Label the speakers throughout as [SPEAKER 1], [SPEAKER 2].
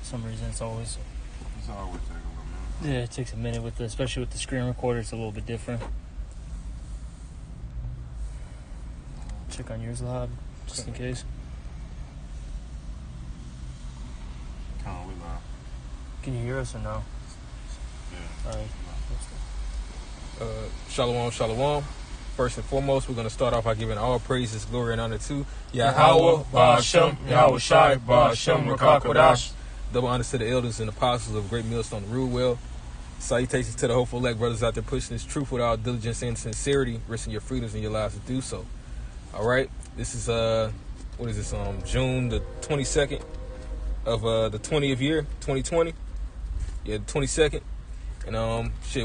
[SPEAKER 1] some reason it's always
[SPEAKER 2] It's always taking a minute.
[SPEAKER 1] yeah, it takes a minute especially with the screen recorder. It's a little bit different. Check on yours, Lahab, just in case.
[SPEAKER 2] We live.
[SPEAKER 1] Can you hear us or no?
[SPEAKER 2] Yeah.
[SPEAKER 1] All right.
[SPEAKER 3] Shalom, shalom. First and foremost, we're going to start off by giving all praises, glory, and honor to Yahweh, Ba'ashem, Yahweh Shai, Ba'ashem, Rakakwadash. Double honor to the elders and apostles of Great Millstone to rule well. Salutations to the hopeful elect brothers out there pushing this truth with all diligence and sincerity, risking your freedoms and your lives to do so. All right, this is June the 22nd of the 20th year, 2020. Yeah, the 22nd. And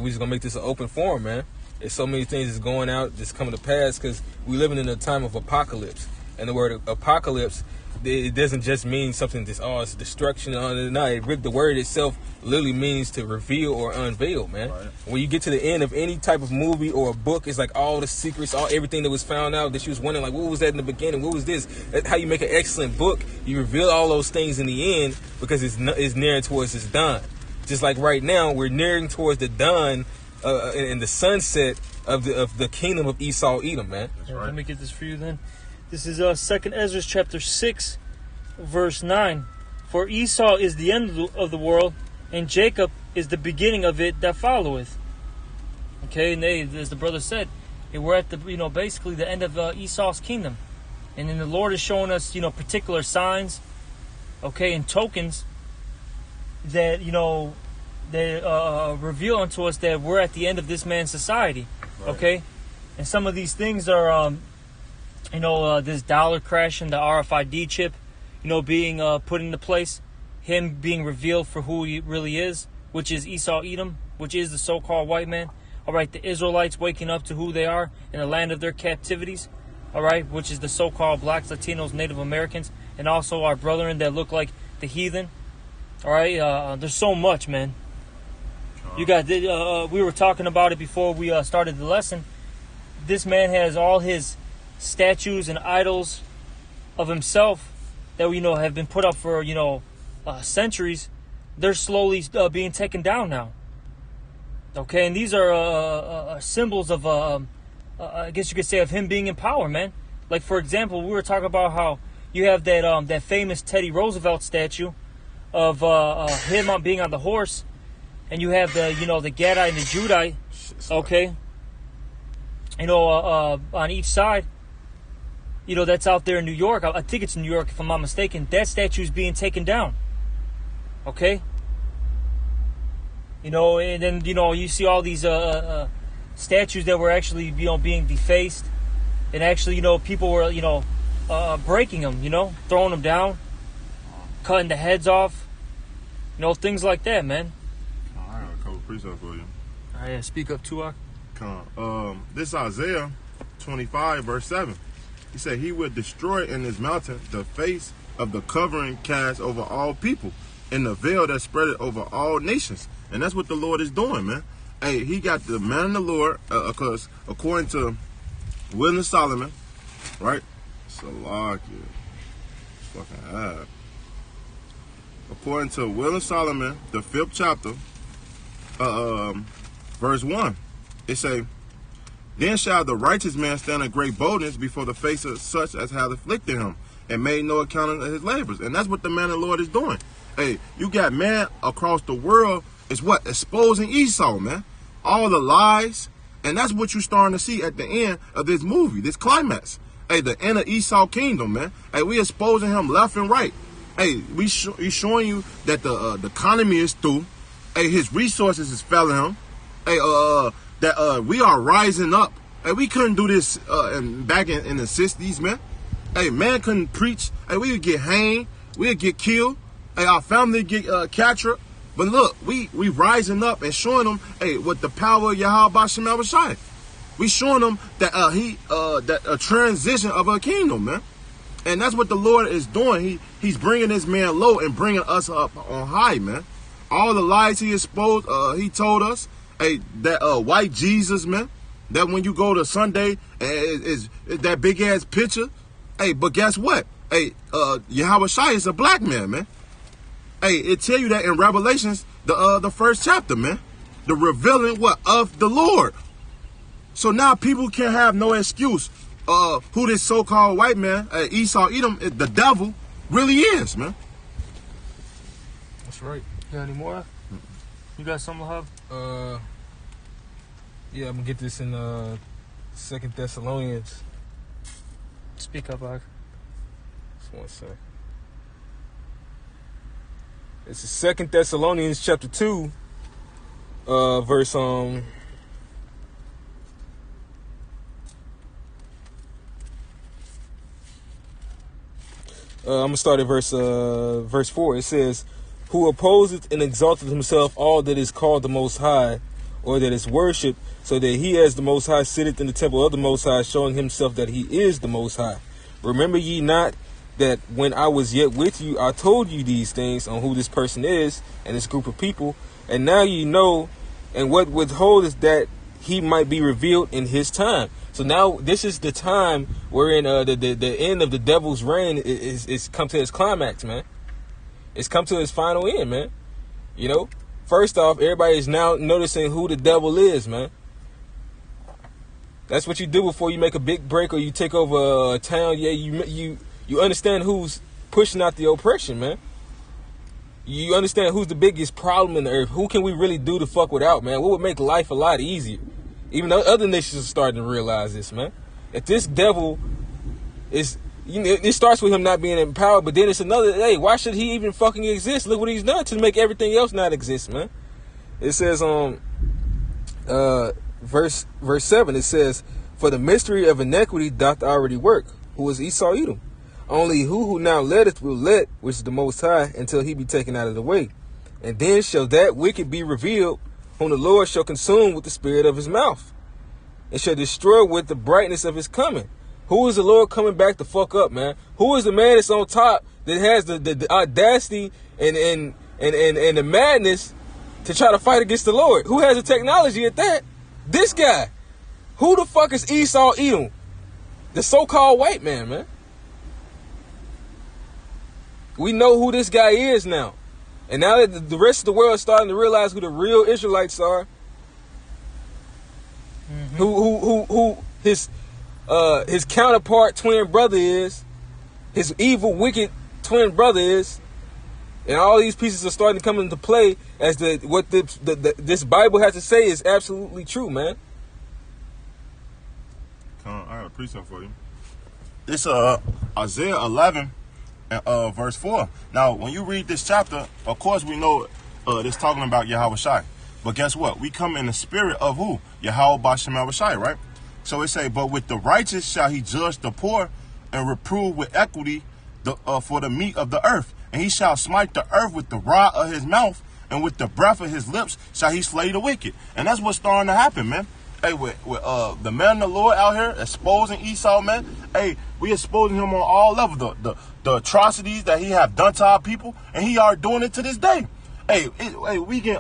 [SPEAKER 3] we just gonna make this an open forum, man. There's so many things that's going out, just coming to pass, because we living in a time of apocalypse. And the word apocalypse, it doesn't just mean something that's, it's destruction. No, the word itself literally means to reveal or unveil, man. Right. When you get to the end of any type of movie or a book, it's like all the secrets, everything that was found out that you was wondering, like, what was that in the beginning? What was this? That's how you make an excellent book. You reveal all those things in the end because it's nearing towards its done. Just like right now, we're nearing towards the done in the sunset of the kingdom of Esau, Edom, man.
[SPEAKER 1] Right. Let me get this for you then. This is 2nd Ezra chapter 6, verse 9. For Esau is the end of the world, and Jacob is the beginning of it that followeth. Okay, and as the brother said, we're at the basically the end of Esau's kingdom, and then the Lord is showing us particular signs, okay, and tokens that they reveal unto us that we're at the end of this man's society. Right. Okay, and some of these things are this dollar crashing, the RFID chip being put into place, him being revealed for who he really is, which is Esau Edom, which is the so-called white man. All right, the Israelites waking up to who they are in the land of their captivities, all right, which is the so-called blacks, Latinos, Native Americans, and also our brethren that look like the heathen. All right, there's so much, man. You got, we were talking about it before we started the lesson. This man has all his statues and idols of himself that have been put up for centuries. They're slowly being taken down now. Okay, and these are symbols of I guess you could say of him being in power, man. Like for example, we were talking about how you have that famous Teddy Roosevelt statue of him being on the horse, and you have the the Gadite and the Judite, okay, on each side. That's out there in New York. I think it's New York, if I'm not mistaken. That statue is being taken down. Okay? And then, you see all these statues that were actually, being defaced. And actually, people were, breaking them, throwing them down, cutting the heads off. Things like that, man.
[SPEAKER 2] I got a couple precepts for you.
[SPEAKER 1] All right, yeah, speak up, Tuak.
[SPEAKER 2] This is Isaiah 25, verse 7. He said, he would destroy in this mountain the face of the covering cast over all people, and the veil that spread it over all nations. And that's what the Lord is doing, man. Hey, he got the man of the Lord, because according to Wisdom of Solomon, right? Salakia. Fucking hard. According to Wisdom of Solomon, the 5th chapter, verse 1, it say, then shall the righteous man stand in great boldness before the face of such as have afflicted him, and made no account of his labors. And that's what the man of the Lord is doing. Hey, you got man across the world is what? Exposing Esau, man. All the lies. And that's what you're starting to see at the end of this movie, this climax. Hey, the end of Esau kingdom, man. Hey, we exposing him left and right. Hey, we showing you that the economy is through. Hey, his resources is failing him. Hey, that we are rising up. Hey, we couldn't do this back in the 60s, man. Hey, man couldn't preach. Hey, we would get hanged. We would get killed. Hey, our family get captured. But look, we rising up and showing them, hey, with the power of Yahweh Ba'ashem Yahweh Shai. We showing them that that a transition of a kingdom, man. And that's what the Lord is doing. He's bringing this man low and bringing us up on high, man. All the lies he exposed, he told us. Hey, that white Jesus, man, that when you go to Sunday, is that big ass picture. Hey, but guess what? Hey, Yahweh Shai is a black man, man. Hey, it tell you that in Revelations, the first chapter, man. The revealing what? Of the Lord. So now people can have no excuse who this so-called white man, Esau, Edom, the devil, really is, man.
[SPEAKER 3] That's right.
[SPEAKER 1] You got any more? You got something, Hub?
[SPEAKER 3] Yeah, I'm gonna get this in 2 Thessalonians.
[SPEAKER 1] Speak up, Hug.
[SPEAKER 3] Just one sec. It's 2 Thessalonians chapter 2, verse I'm gonna start at verse 4. It says, "Who opposeth and exalteth himself all that is called the Most High, or that is worshipped, so that he as the Most High sitteth in the temple of the Most High, showing himself that he is the Most High. Remember ye not that when I was yet with you, I told you these things on who this person is and this group of people, and now ye know, and what withhold is that he might be revealed in his time." So now this is the time wherein the end of the devil's reign is come to its climax, man. It's come to its final end, man. You know, first off, everybody is now noticing who the devil is, man. That's what you do before you make a big break or you take over a town. Yeah, you understand who's pushing out the oppression, man. You understand who's the biggest problem in the earth. Who can we really do to fuck without, man? What would make life a lot easier? Even though other nations are starting to realize this, man. If this devil is, you know, it starts with him not being empowered, but then it's another, hey, why should he even fucking exist? Look what he's done to make everything else not exist, man. It says verse 7, it says, "For the mystery of iniquity doth already work, who is Esau Edom. Only who now letteth will let, which is the Most High, until he be taken out of the way. And then shall that wicked be revealed, whom the Lord shall consume with the spirit of his mouth, and shall destroy with the brightness of his coming." Who is the Lord coming back to fuck up, man? Who is the man that's on top that has the audacity and the madness to try to fight against the Lord? Who has the technology at that? This guy. Who the fuck is Esau Edom? The so-called white man, man. We know who this guy is now. And now that the rest of the world is starting to realize who the real Israelites are, who his counterpart twin brother is, his evil, wicked twin brother is, and all these pieces are starting to come into play as what this Bible has to say is absolutely true, man.
[SPEAKER 2] I got a precept for you. It's Isaiah 11. Verse 4. Now, when you read this chapter, of course we know this talking about Yahweh Shai. But guess what? We come in the spirit of who? Yahweh Bashem Shai, right? So it say, "But with the righteous shall he judge the poor, and reprove with equity for the meat of the earth. And he shall smite the earth with the rod of his mouth, and with the breath of his lips shall he slay the wicked." And that's what's starting to happen, man. Hey, with the man of the Lord out here exposing Esau, man. Hey, we exposing him on all levels. The atrocities that he have done to our people, and he are doing it to this day. Hey, we can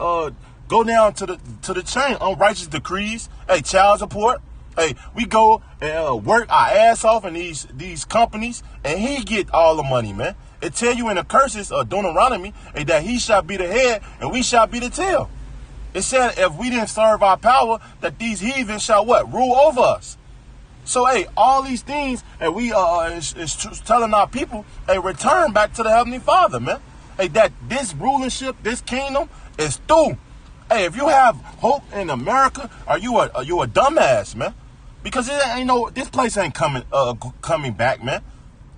[SPEAKER 2] go down to the chain. Unrighteous decrees. Hey, child support. Hey, we go and work our ass off in these companies, and he get all the money, man. It tell you in the curses of Deuteronomy that he shall be the head and we shall be the tail. It said if we didn't serve our power, that these heathens shall what? Rule over us. So, hey, all these things, and we is telling our people, hey, return back to the Heavenly Father, man. Hey, that this rulership, this kingdom is through. Hey, if you have hope in America, are you a dumbass, man? Because it ain't this place ain't coming back, man.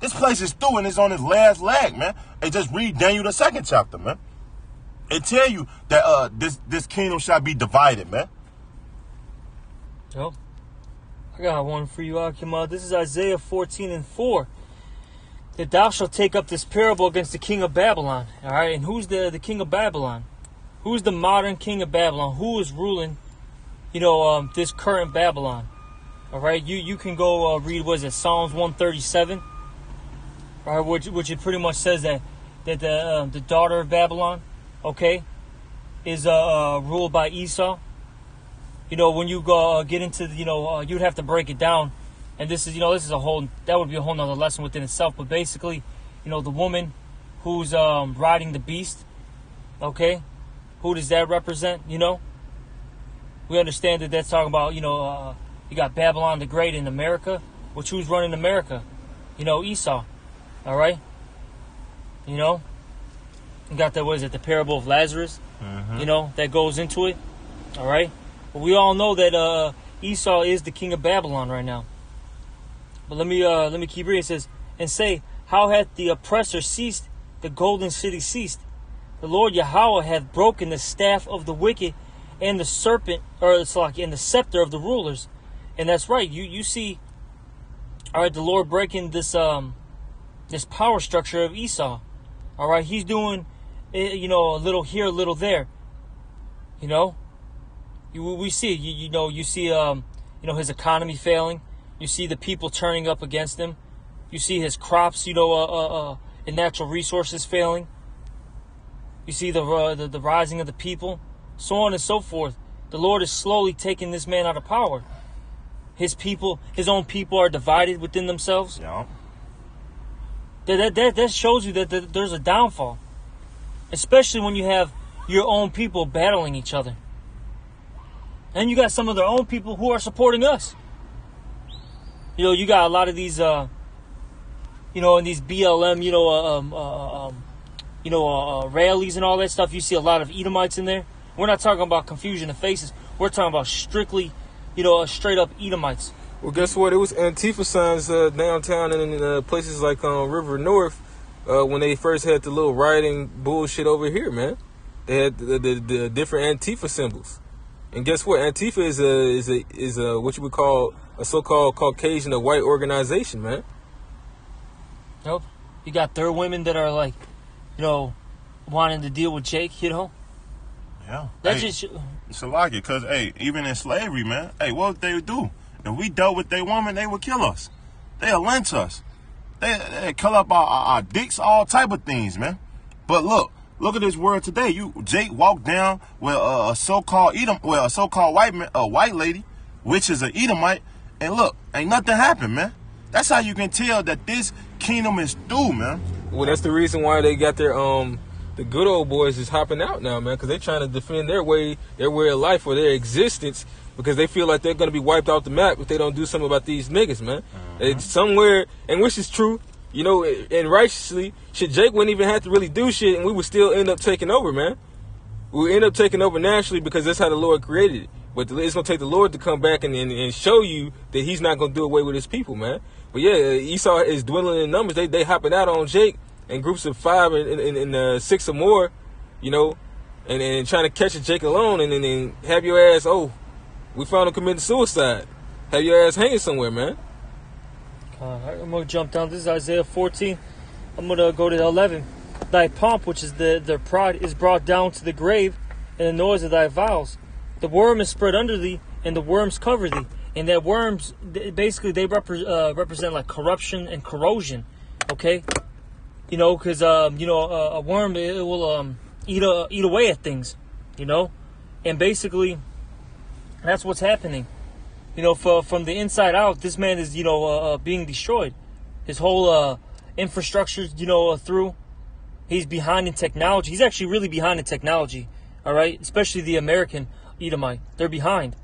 [SPEAKER 2] This place is through and it's on its last leg, man. Hey, just read Daniel the 2nd chapter, man. It tell you that this kingdom shall be divided, man.
[SPEAKER 1] Well, I got one for you, Akima. This is Isaiah 14:4. That thou shalt take up this parable against the king of Babylon. All right, and who's the king of Babylon? Who's the modern king of Babylon? Who is ruling, this current Babylon? All right, you can go read, Psalms 137, all right, which it pretty much says that the daughter of Babylon, okay, is ruled by Esau. When you go get into you'd have to break it down, and this is that would be a whole nother lesson within itself. But basically, the woman who's riding the beast Okay? Who does that represent? You know? We understand that that's talking about, you got Babylon the Great in America, which who's running America? Esau. All right? You got that, what is it, the parable of Lazarus? That goes into it. All right? But we all know that Esau is the king of Babylon right now. But let me keep reading. It says, and say, how hath the oppressor ceased, the golden city ceased? The Lord Yahweh hath broken the staff of the wicked and the serpent, or it's like in the scepter of the rulers. And that's right. You see, all right, the Lord breaking this this power structure of Esau. All right, he's doing a little here, a little there. We see you see his economy failing. You see the people turning up against him. You see his crops, and natural resources failing. You see the rising of the people, so on and so forth. The Lord is slowly taking this man out of power. His people, his own people, are divided within themselves.
[SPEAKER 2] Yeah.
[SPEAKER 1] That shows you that there's a downfall, especially when you have your own people battling each other, and you got some of their own people who are supporting us. You got a lot of these, in these BLM, rallies and all that stuff. You see a lot of Edomites in there. We're not talking about confusion of faces. We're talking about strictly, straight up Edomites.
[SPEAKER 3] Well, guess what? It was Antifa signs downtown and in places like River North when they first had the little rioting bullshit over here, man. They had the different Antifa symbols. And guess what? Antifa is a what you would call a so-called Caucasian or white organization, man.
[SPEAKER 1] Nope. You got their women that are like, wanting to deal with Jake,
[SPEAKER 2] Yeah.
[SPEAKER 1] That's
[SPEAKER 2] It's a like it, because, even in slavery, man, what would they do? If we dealt with their woman, they would kill us. They'll lynch us. They cut up our dicks, all type of things, man. But look at this world today. Jake walked down with a so-called white lady, which is an Edomite, and look, ain't nothing happened, man. That's how you can tell that this kingdom is through, man.
[SPEAKER 3] Well, that's the reason why they got their the good old boys is hopping out now, man, because they're trying to defend their way of life or their existence, because they feel like they're going to be wiped off the map if they don't do something about these niggas, man. It's somewhere, and which is true, and righteously, shit, Jake wouldn't even have to really do shit, and we would still end up taking over, man. We would end up taking over naturally because that's how the Lord created it. But it's going to take the Lord to come back and show you that he's not going to do away with his people, man. But yeah, Esau is dwindling in numbers. They hopping out on Jake in groups of 5 and 6 or more, and trying to catch a Jake alone and then have your ass, we found him committing suicide. Have your ass hanging somewhere, man.
[SPEAKER 1] I'm going to jump down. This is Isaiah 14. I'm going to go to 11. Thy pomp, which is their pride, is brought down to the grave, and the noise of thy vows. The worm is spread under thee, and the worms cover thee. And that worms, basically, they represent like corruption and corrosion. Okay? Because, a worm, it will eat away at things. And basically, that's what's happening. From the inside out, this man is, being destroyed. His whole infrastructure, through. He's behind in technology. He's actually really behind in technology. All right? Especially the American Edomite. They're behind.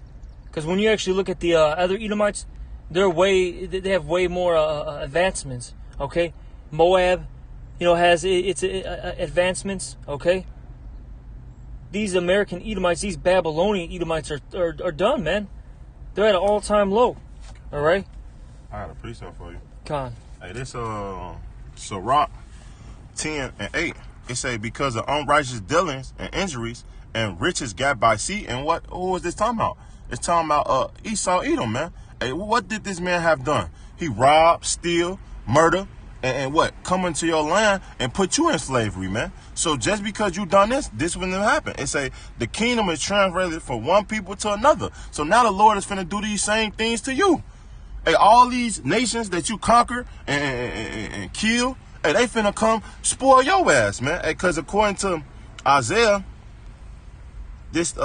[SPEAKER 1] Because when you actually look at the other Edomites, they have way more advancements. Okay? Moab, has its advancements. Okay? These American Edomites, these Babylonian Edomites are done, man. They're at an all-time low. All right?
[SPEAKER 2] I got a precept for you.
[SPEAKER 1] Con.
[SPEAKER 2] Hey, this Sirach 10 and 8. It say, because of unrighteous dealings and injuries and riches got by sea. And who is this talking about? It's talking about Esau Edom, man. Hey, what did this man have done? He robbed, steal, murder, and what? Come into your land and put you in slavery, man. So just because you done this wouldn't happen. It say the kingdom is translated from one people to another. So now the Lord is finna do these same things to you. Hey, all these nations that you conquer and kill, hey, they finna come spoil your ass, man. Hey, because according to Isaiah, this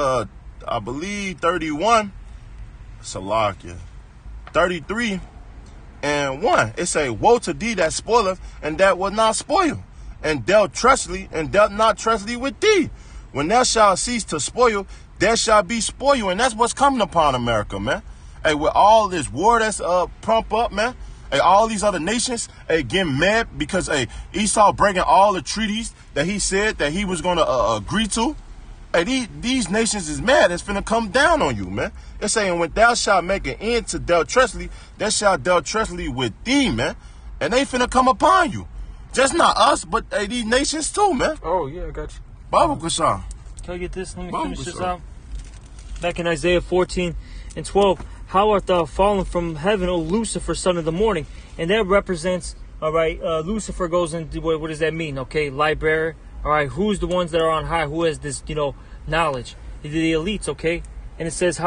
[SPEAKER 2] I believe 31, Salakia, 33 and 1. It say, woe to thee that spoileth, and that will not spoil. and dealt treacherously, and dealt not treacherously with thee. When thou shalt cease to spoil, there shall be spoil, and that's what's coming upon America, man. Hey, with all this war that's pump up, man. Hey, all these other nations, hey, getting mad because Esau breaking all the treaties that he said that he was gonna agree to. Hey, these nations is mad. It's finna come down on you, man. It's saying, when thou shalt make an end to dealt treacherously, there shall deal treacherously with thee, man. And they finna come upon you. Just not us, but these nations too, man.
[SPEAKER 3] Oh, yeah, I got you.
[SPEAKER 2] Bible Kashan.
[SPEAKER 1] Can I get this? Let me finish this out. Back in Isaiah 14:12, how art thou fallen from heaven, O Lucifer, son of the morning? And that represents, all right, Lucifer goes into, what does that mean? Okay, light bearer. All right, who's the ones that are on high? Who has this, knowledge? The elites, okay? And it says,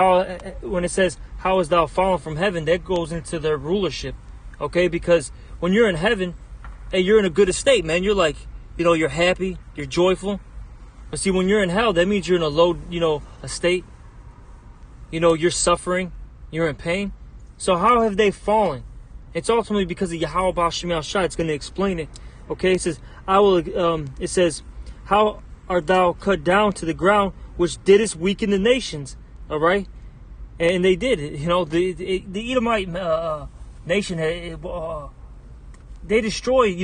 [SPEAKER 1] when it says, how is thou fallen from heaven, that goes into their rulership, okay? Because when you're in heaven, hey, you're in a good estate, man. You're like, you're happy, you're joyful. But see, when you're in hell, that means you're in a low, estate. You're suffering, you're in pain. So how have they fallen? It's ultimately because of Yahweh Baal Shem Yahshua. It's going to explain it. Okay, it says, it says, how art thou cut down to the ground, which didst weaken the nations? All right, and they did. The Edomite nation, they destroyed,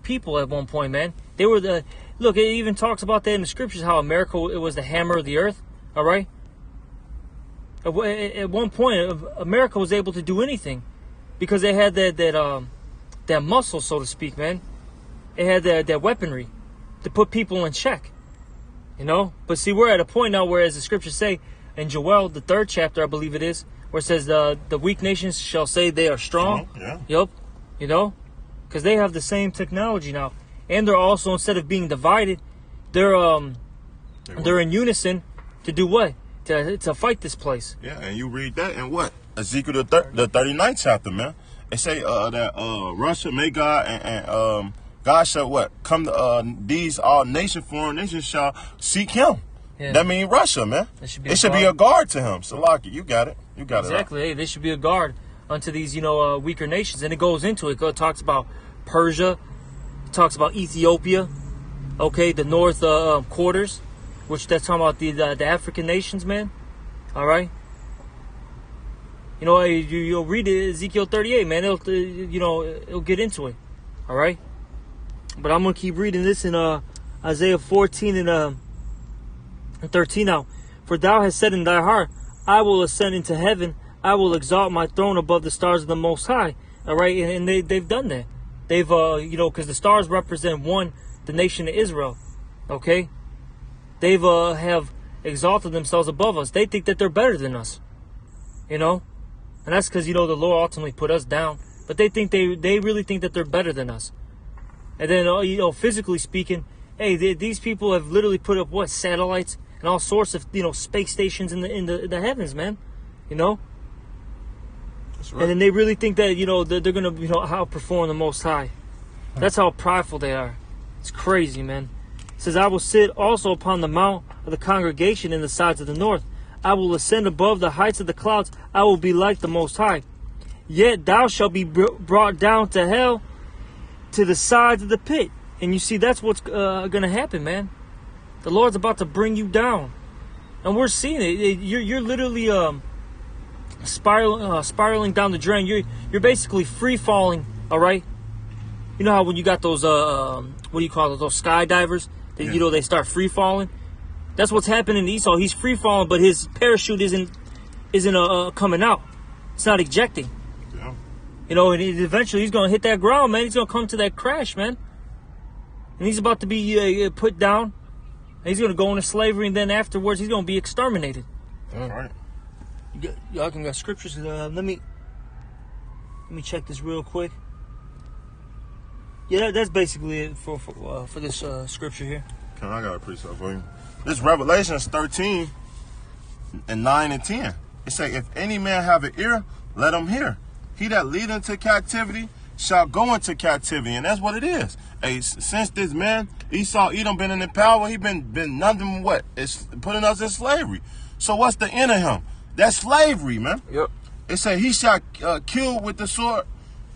[SPEAKER 1] people at one point, man. They were look. It even talks about that in the scriptures, how America, it was the hammer of the earth. All right. At one point, America was able to do anything because they had that muscle, so to speak, man. It had that weaponry to put people in check, But see, we're at a point now where, as the scriptures say in Joel, the 3rd chapter, I believe it is, where it says the weak nations shall say they are strong.
[SPEAKER 2] Yeah.
[SPEAKER 1] Yep. Because they have the same technology now, and they're also, instead of being divided, they're in unison to do what? To fight this place.
[SPEAKER 2] Yeah, and you read that in what? Ezekiel the 39th chapter, man. It say that Russia, Magog, and God shall what? Come to these all foreign nations shall seek him. Yeah. That means Russia, man. It should be a guard to him. Salaki, you got it. You got it.
[SPEAKER 1] Exactly. Hey, they should be a guard unto these, weaker nations. And it goes into it. It talks about Persia. It talks about Ethiopia. Okay, the north quarters, which that's talking about the African nations, man. All right. You'll read Ezekiel 38, man. It'll get into it. All right. But I'm gonna keep reading this in Isaiah 14 and 13 now. For thou hast said in thy heart, I will ascend into heaven. I will exalt my throne above the stars of the Most High. All right, and they've done that. They've because the stars represent the nation of Israel. Okay, they've have exalted themselves above us. They think that they're better than us. And that's because the Lord ultimately put us down. But they think they really think that they're better than us. And then physically speaking, hey, these people have literally put up satellites and all sorts of space stations in the heavens, man.
[SPEAKER 2] That's right.
[SPEAKER 1] And then they really think that they're gonna outperform the Most High. That's how prideful they are. It's crazy, man. It says, I will sit also upon the mount of the congregation in the sides of the north. I will ascend above the heights of the clouds. I will be like the Most High. Yet thou shalt be brought down to hell, to the sides of the pit. And you see, that's what's going to happen, man. The Lord's about to bring you down. And we're seeing it. You're literally spiraling down the drain. You're basically free falling, all right? You know how when you got those, what do you call it, those skydivers? That, they start free falling? That's what's happening to Esau. He's free falling, but his parachute isn't coming out. It's not ejecting. Yeah. And eventually he's going to hit that ground, man. He's going to come to that crash, man. And he's about to be put down. And he's going to go into slavery, and then afterwards he's going to be exterminated.
[SPEAKER 2] All right.
[SPEAKER 1] Y'all can got scriptures. Let me check this real quick. Yeah, that's basically it for this scripture here.
[SPEAKER 2] I got a precept for you. This Revelations 13 and 9 and 10. It say, if any man have an ear, let him hear. He that lead into captivity shall go into captivity. And that's what it is. Hey, since this man, Esau, Edom, been in the power, he been nothing what? It's putting us in slavery. So what's the end of him? That's slavery, man.
[SPEAKER 3] Yep.
[SPEAKER 2] It say he shall kill with the sword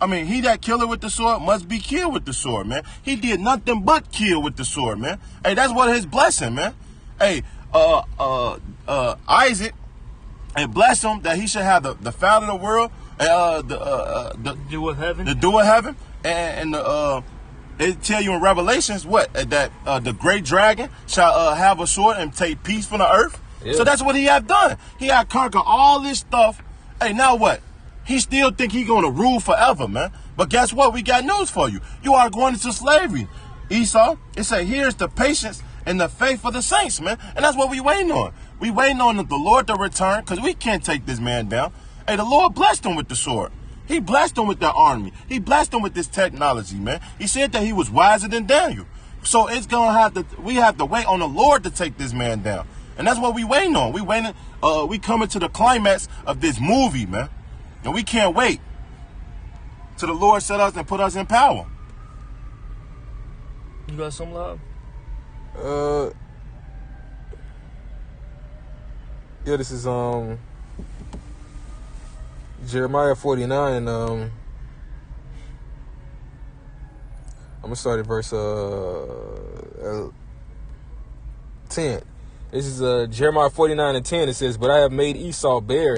[SPEAKER 2] I mean, he that killeth with the sword must be killed with the sword, man. He did nothing but kill with the sword, man. Hey, that's what his blessing, man. Hey, Isaac, and bless him that he should have the fountain of the world, the
[SPEAKER 1] dew of heaven.
[SPEAKER 2] The dew of heaven, and it tell you in Revelations what that the great dragon shall have a sword and take peace from the earth. Yeah. So that's what he had done. He had conquered all this stuff. Hey, now what? He still think he gonna rule forever, man. But guess what? We got news for you. You are going into slavery, Esau. It say here's the patience and the faith of the saints, man. And that's what we waiting on. We waiting on the Lord to return, because we can't take this man down. Hey, the Lord blessed him with the sword. He blessed him with the army. He blessed him with this technology, man. He said that he was wiser than Daniel. So it's gonna we have to wait on the Lord to take this man down. And that's what we waiting on. We coming to the climax of this movie, man. And we can't wait till the Lord set us and put us in power.
[SPEAKER 1] You got some love?
[SPEAKER 3] Yeah, this is Jeremiah 49, and I'm gonna start at verse 10. This is Jeremiah 49 and 10. It says, "But I have made Esau bare.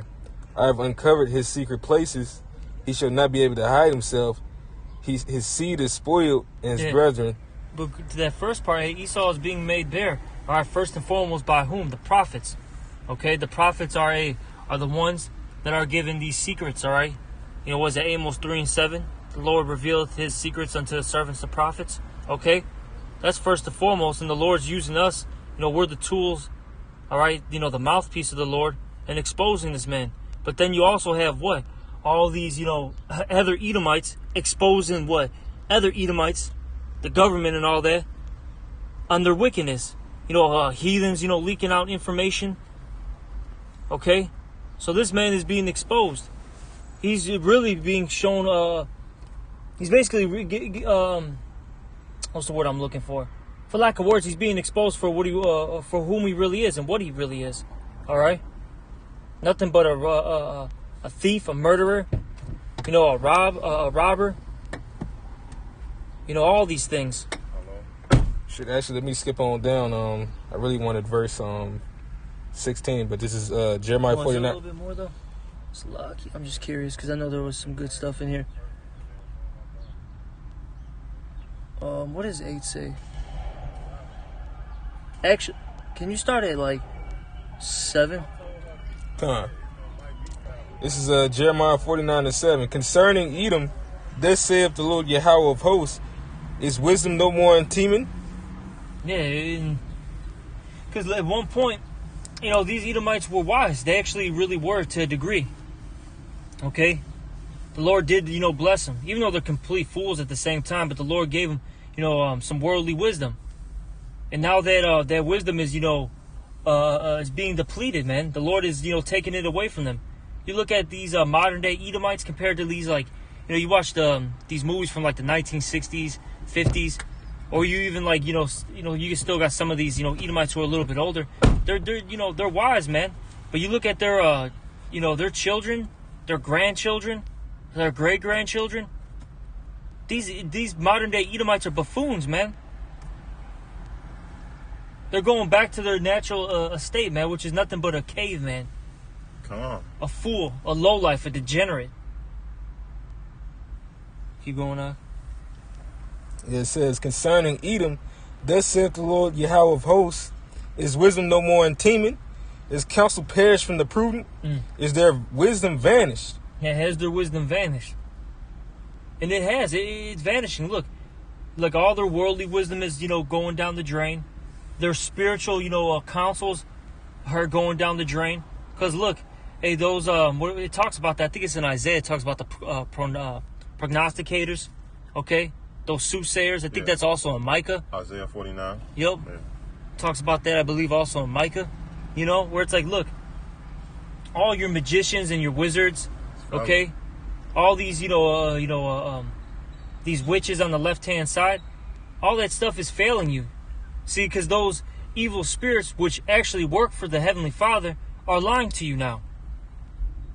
[SPEAKER 3] I have uncovered his secret places. He shall not be able to hide himself. His seed is spoiled, and his brethren."
[SPEAKER 1] But to that first part, Esau is being made bare. All right, first and foremost, by whom? The prophets. Okay, the prophets are the ones that are given these secrets. All right, was it Amos 3 and 7? The Lord revealeth his secrets unto the servants, the prophets. Okay, that's first and foremost, and the Lord's using us. We're the tools. All right, the mouthpiece of the Lord and exposing this man. But then you also have what? All these, other Edomites exposing what? Other Edomites, the government and all that, on their wickedness. Heathens, leaking out information. Okay? So this man is being exposed. He's really being shown, he's basically, what's the word I'm looking for? For lack of words, he's being exposed for for whom he really is and what he really is. All right? Nothing but a thief, a murderer, a robber. All these things.
[SPEAKER 3] Shit, actually, let me skip on down. I really wanted verse 16, but this is Jeremiah 49.
[SPEAKER 1] A little bit more though. It's lucky. I'm just curious because I know there was some good stuff in here. What does 8 say? Actually, can you start at 7?
[SPEAKER 3] Come. This is Jeremiah 49 and 7. "Concerning Edom, thus saith the Lord Yahweh of hosts, is wisdom no more in Teman?"
[SPEAKER 1] Yeah, because at one point, these Edomites were wise. They actually really were to a degree. Okay? The Lord did, bless them. Even though they're complete fools at the same time, but the Lord gave them, some worldly wisdom. And now that that wisdom is, is being depleted, man. The Lord is, taking it away from them. You look at these modern day Edomites compared to these, you watch these movies from the 1960s, 50s, or you even you still got some of these, Edomites who are a little bit older. They're wise, man. But you look at their, their children, their grandchildren, their great grandchildren. These modern day Edomites are buffoons, man. They're going back to their natural estate, man, which is nothing but a caveman.
[SPEAKER 2] Come on.
[SPEAKER 1] A fool, a lowlife, a degenerate. Keep going on.
[SPEAKER 3] It says, "Concerning Edom, thus saith the Lord Yahweh of hosts, is wisdom no more in Teman? Is counsel perished from the prudent? Is their wisdom vanished?"
[SPEAKER 1] Yeah, has their wisdom vanished? And it has. It's vanishing. Look, all their worldly wisdom is, going down the drain. Their spiritual, counsels are going down the drain. Because look, those it talks about that. I think it's in Isaiah. It talks about the prognosticators. Okay, those soothsayers. I think that's also in Micah.
[SPEAKER 2] Isaiah 49.
[SPEAKER 1] Yep. Yeah. Talks about that, I believe, also in Micah. Where it's look, all your magicians and your wizards. Okay, all these these witches on the left-hand side. All that stuff is failing you. See, because those evil spirits, which actually work for the Heavenly Father, are lying to you now.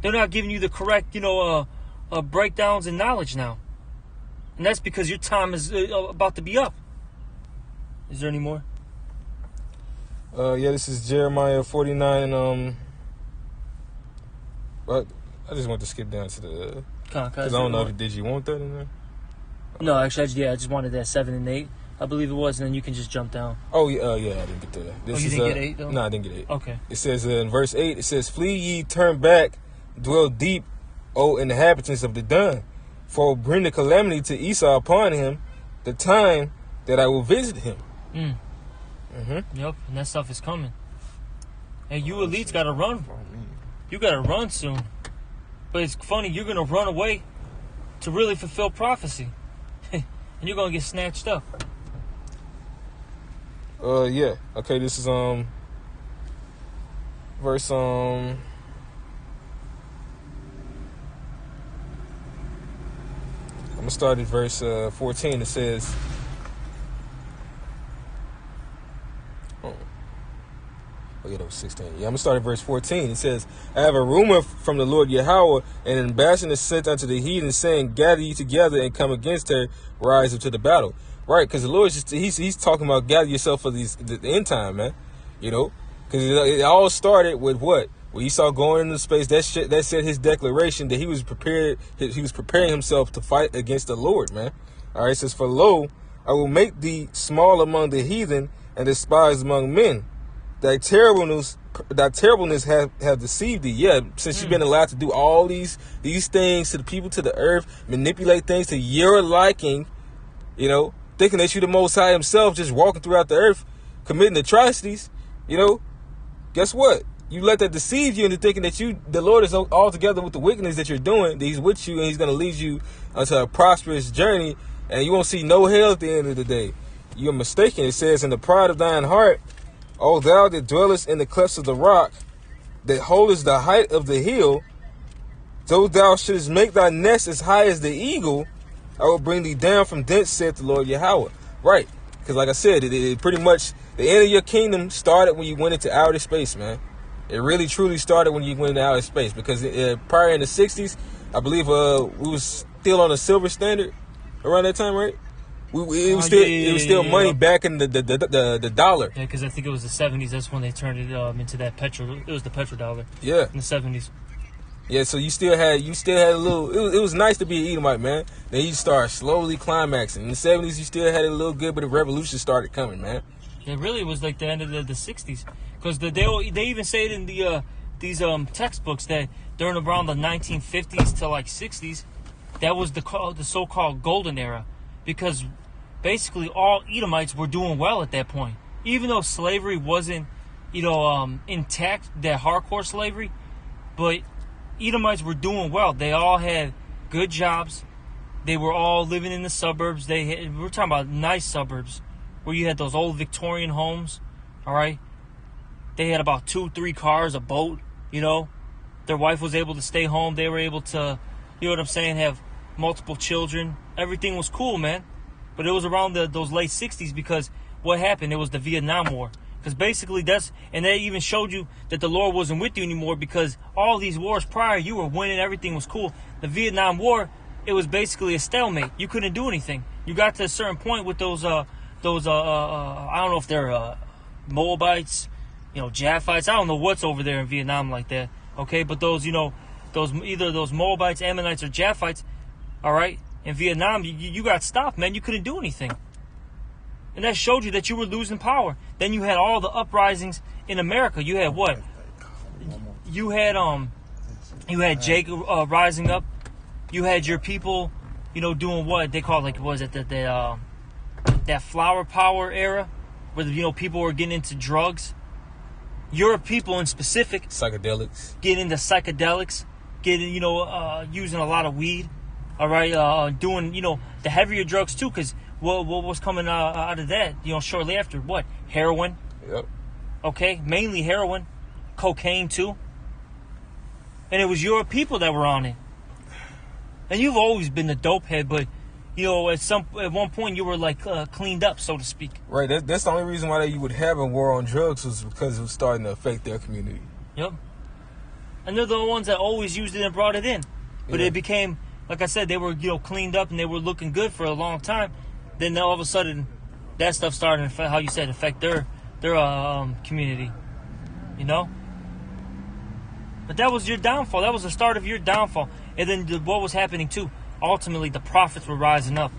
[SPEAKER 1] They're not giving you the correct, breakdowns in knowledge now. And that's because your time is about to be up. Is there any more?
[SPEAKER 3] Yeah, this is Jeremiah 49. But I just want to skip down to the... Because I don't know, did you want that in there?
[SPEAKER 1] No, actually, I just wanted that 7 and 8. I believe it was, and then you can just jump down.
[SPEAKER 3] Oh, yeah, I didn't get to that.
[SPEAKER 1] You didn't get 8, though?
[SPEAKER 3] No, I didn't get 8.
[SPEAKER 1] Okay.
[SPEAKER 3] It says in verse 8, it says, "Flee ye, turn back, dwell deep, O inhabitants of the dun, for bring the calamity to Esau upon him, the time that I will visit him."
[SPEAKER 1] Yep, and that stuff is coming. Hey, you elites got to run. You got to run soon. But it's funny, you're going to run away to really fulfill prophecy. And you're going to get snatched up.
[SPEAKER 3] Yeah. Okay, this is verse I'm gonna start at verse 14. It says, oh yeah, that was 16. Yeah, I'm gonna start at verse 14. It says, "I have a rumor from the Lord Yahweh, and an ambassador sent unto the heathen, saying, Gather ye together and come against her, rise up to the battle." Right, because the Lord he's talking about gather yourself for the end time, man. You know, because it all started with what? When Esau going into space, that said his declaration that he was prepared. He was preparing himself to fight against the Lord, man. All right, it says, "For lo, I will make thee small among the heathen and despised among men. Thy terribleness have deceived thee." Yeah, since you've been allowed to do all these things to the people, to the earth, manipulate things to your liking, you know, thinking that you the Most High himself, just walking throughout the earth, committing atrocities, you know, guess what? You let that deceive you into thinking that the Lord is all together with the wickedness that you're doing, that he's with you and he's going to lead you onto a prosperous journey, and you won't see no hell at the end of the day. You're mistaken. It says, "In the pride of thine heart, O thou that dwellest in the clefts of the rock, that holdest the height of the hill, though thou shouldest make thy nest as high as the eagle, I will bring thee down from thence, saith the Lord Yahweh." Right. Because like I said, it pretty much, the end of your kingdom started when you went into outer space, man. It really, truly started when you went into outer space. Because prior in the 60s, I believe we was still on a silver standard around that time, right? It was still money back in the dollar.
[SPEAKER 1] Yeah, because I think it was the 70s. That's when they turned it into that petrol. It was the petrodollar.
[SPEAKER 3] Yeah,
[SPEAKER 1] in the 70s.
[SPEAKER 3] Yeah, so you still had a little. It was nice to be an Edomite, man. Then you start slowly climaxing. In the 70s, you still had a little good, but the revolution started coming, man.
[SPEAKER 1] It really was like the end of the 60s, because they even say it in these textbooks that during around the 1950s to like 60s, that was the so-called golden era, because basically all Edomites were doing well at that point, even though slavery wasn't, intact, that hardcore slavery, but Edomites were doing well. They all had good jobs. They were all living in the suburbs. We're talking about nice suburbs where you had those old Victorian homes. All right. They had about 2-3 cars, a boat. Their wife was able to stay home. They were able to, have multiple children. Everything was cool, man. But it was around those late 60s, because what happened? It was the Vietnam War. Because basically and they even showed you that the Lord wasn't with you anymore, because all these wars prior, you were winning, everything was cool. The Vietnam War, it was basically a stalemate. You couldn't do anything. You got to a certain point with those I don't know if they're Moabites, Japhites. I don't know what's over there in Vietnam like that. Okay, but those either those Moabites, Ammonites, or Japhites, all right, in Vietnam, you got stopped, man. You couldn't do anything. And that showed you that you were losing power. Then you had all the uprisings in America. You had what? You had Jacob rising up. You had your people, doing what they call, that flower power era, where people were getting into drugs. Your people in specific,
[SPEAKER 3] psychedelics,
[SPEAKER 1] getting into psychedelics, using a lot of weed. All right, doing the heavier drugs too, because what was coming out of that, shortly after, what? Heroin.
[SPEAKER 3] Yep. Okay,
[SPEAKER 1] mainly heroin, cocaine too. And it was your people that were on it. And you've always been the dope head, but at one point you were like cleaned up, so to speak.
[SPEAKER 3] Right. That's the only reason why you would have a war on drugs, was because it was starting to affect their community.
[SPEAKER 1] Yep. And they're the ones that always used it and brought it in, but it became like I said, they were cleaned up and they were looking good for a long time. Then all of a sudden, that stuff started to affect, how you said, affect their community. You know. But that was your downfall. That was the start of your downfall. And then what was happening too? Ultimately, the prophets were rising up.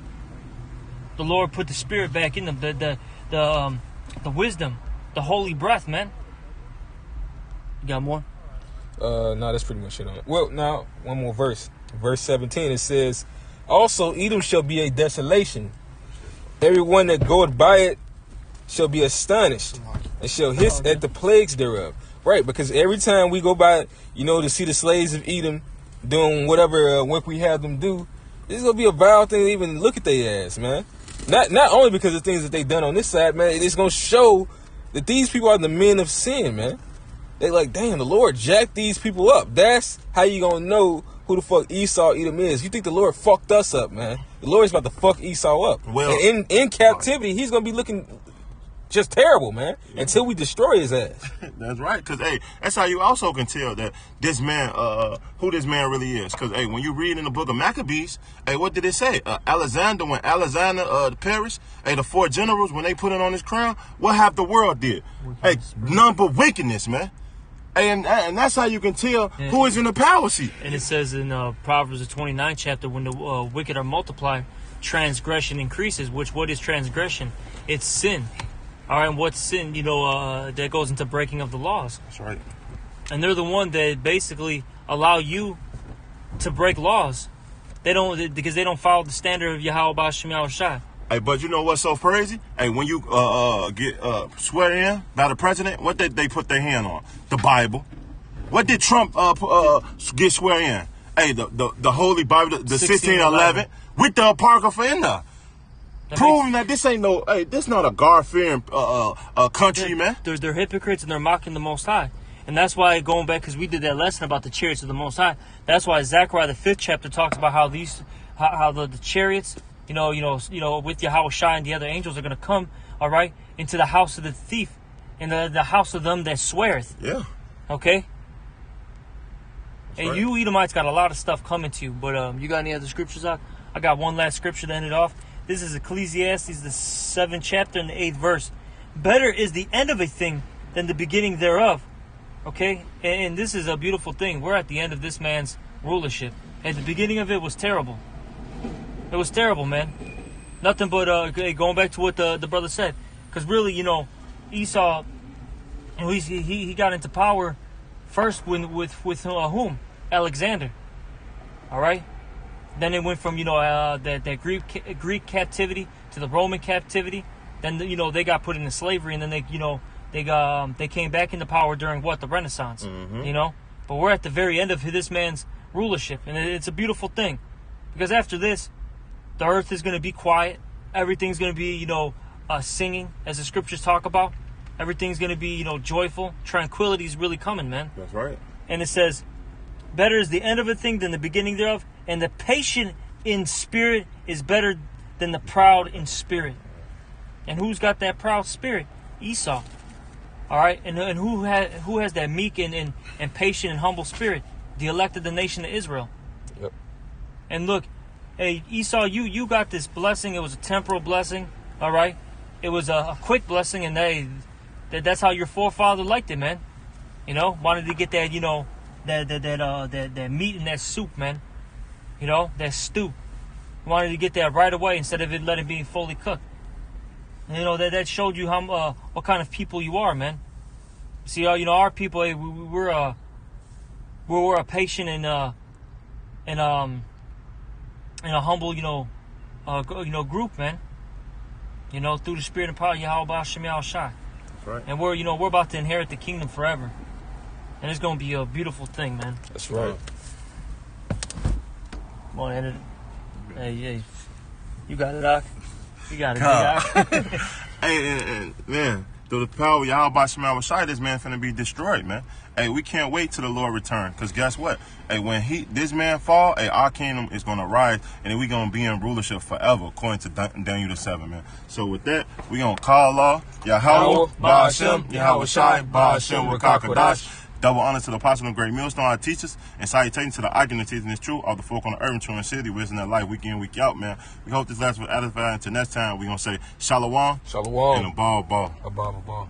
[SPEAKER 1] The Lord put the spirit back in them. The wisdom, the holy breath, man. You got more?
[SPEAKER 3] No, that's pretty much it on it. Well, now, one more verse. Verse 17, it says, also Edom shall be a desolation. Everyone that goeth by it shall be astonished, and shall hiss at the plagues thereof. Right, because every time we go by, to see the slaves of Edom doing whatever work we have them do, it's going to be a vile thing to even look at their ass, man. Not only because of things that they done on this side, man, it's going to show that these people are the men of sin, man. They like, damn, the Lord jacked these people up. That's how you going to know who the fuck Esau Edom is. You think the Lord fucked us up, man. The Lord's about to fuck Esau up. Well, and in captivity, he's going to be looking just terrible, man, until we destroy his ass.
[SPEAKER 2] That's right, because, hey, that's how you also can tell that this man, who this man really is. Because, hey, when you read in the book of Maccabees, hey, what did it say? When Alexander perished, hey, the 4 generals, when they put it on his crown, what half the world did? Hey, none but wickedness, man. And that's how you can tell who is in the power seat.
[SPEAKER 1] And it says in Proverbs, the 29th chapter, when the wicked are multiplied, transgression increases. What is transgression? It's sin. All right, and what's sin? That goes into breaking of the laws.
[SPEAKER 2] That's right.
[SPEAKER 1] And they're the one that basically allow you to break laws. Because they don't follow the standard of Yahweh B'Shem Yahushai.
[SPEAKER 2] Hey, but you know what's so crazy? Hey, when you get swear in by the president, what did they put their hand on? The Bible. What did Trump get swear in? Hey, the Holy Bible, the 1611, with the Apocrypha in there. Proving that this ain't this not a God-fearing country, man.
[SPEAKER 1] They're hypocrites and they're mocking the Most High. And that's why, going back, because we did that lesson about the chariots of the Most High, that's why Zechariah, the 5th chapter, talks about how the chariots, with Yahweh Shai and the other angels are going to come, all right, into the house of the thief, in the house of them that sweareth.
[SPEAKER 2] Yeah.
[SPEAKER 1] Okay?
[SPEAKER 2] That's
[SPEAKER 1] and
[SPEAKER 2] right.
[SPEAKER 1] you Edomites got a lot of stuff coming to you, but you got any other scriptures out? I got one last scripture to end it off. This is Ecclesiastes, the 7th chapter and the 8th verse. Better is the end of a thing than the beginning thereof. Okay? And this is a beautiful thing. We're at the end of this man's rulership. At the beginning of it was terrible. It was terrible, man. Nothing but, going back to what the brother said. Because really, Esau, he got into power first with whom? Alexander. All right? Then it went from, that Greek captivity to the Roman captivity. Then, they got put into slavery, and then they came back into power during what? The Renaissance. Mm-hmm. But we're at the very end of this man's rulership, and it's a beautiful thing. Because after this, the earth is going to be quiet. Everything's going to be, singing, as the scriptures talk about. Everything's going to be, joyful. Tranquility is really coming, man.
[SPEAKER 2] That's right.
[SPEAKER 1] And it says, better is the end of a thing than the beginning thereof, and the patient in spirit is better than the proud in spirit. And who's got that proud spirit? Esau. All right, and who has that meek and patient and humble spirit? The elect of the nation of Israel.
[SPEAKER 3] Yep.
[SPEAKER 1] And look, hey, Esau, you got this blessing. It was a temporal blessing. All right, it was a quick blessing, and that's how your forefather liked it, man. Wanted to get that, that meat in that soup, man. That stew. Wanted to get that right away instead of letting it be fully cooked. And, that showed you how what kind of people you are, man. See, our people, hey, we're a patient and a humble, group, man. Through the spirit and power of Yahweh B'Shem Yahushai.
[SPEAKER 2] That's right.
[SPEAKER 1] And we're about to inherit the kingdom forever. And it's going to be a beautiful thing, man.
[SPEAKER 3] That's right.
[SPEAKER 1] Come on, end it. Hey, you got it, Doc. You got it, Doc.
[SPEAKER 2] Hey, and man, through the power of Yahweh B'Shem Yahushai, this man finna be destroyed, man. Hey, we can't wait till the Lord return, because guess what? Hey, when this man fall, hey, our kingdom is going to rise, and then we going to be in rulership forever, according to Daniel the 7, man. So with that, we going to call law, Yahweh B'Shem Yahushai B'Shem Rakakadash. Double honor to the apostle and great millstone, our teachers, and salutations to the argument teaching this truth of the folk on the urban true and city, wisdom their life week in, week out, man. We hope this lesson will edify. Until next time, we're going to say shalom.
[SPEAKER 3] Shalom.
[SPEAKER 2] And a ball.
[SPEAKER 3] A ball.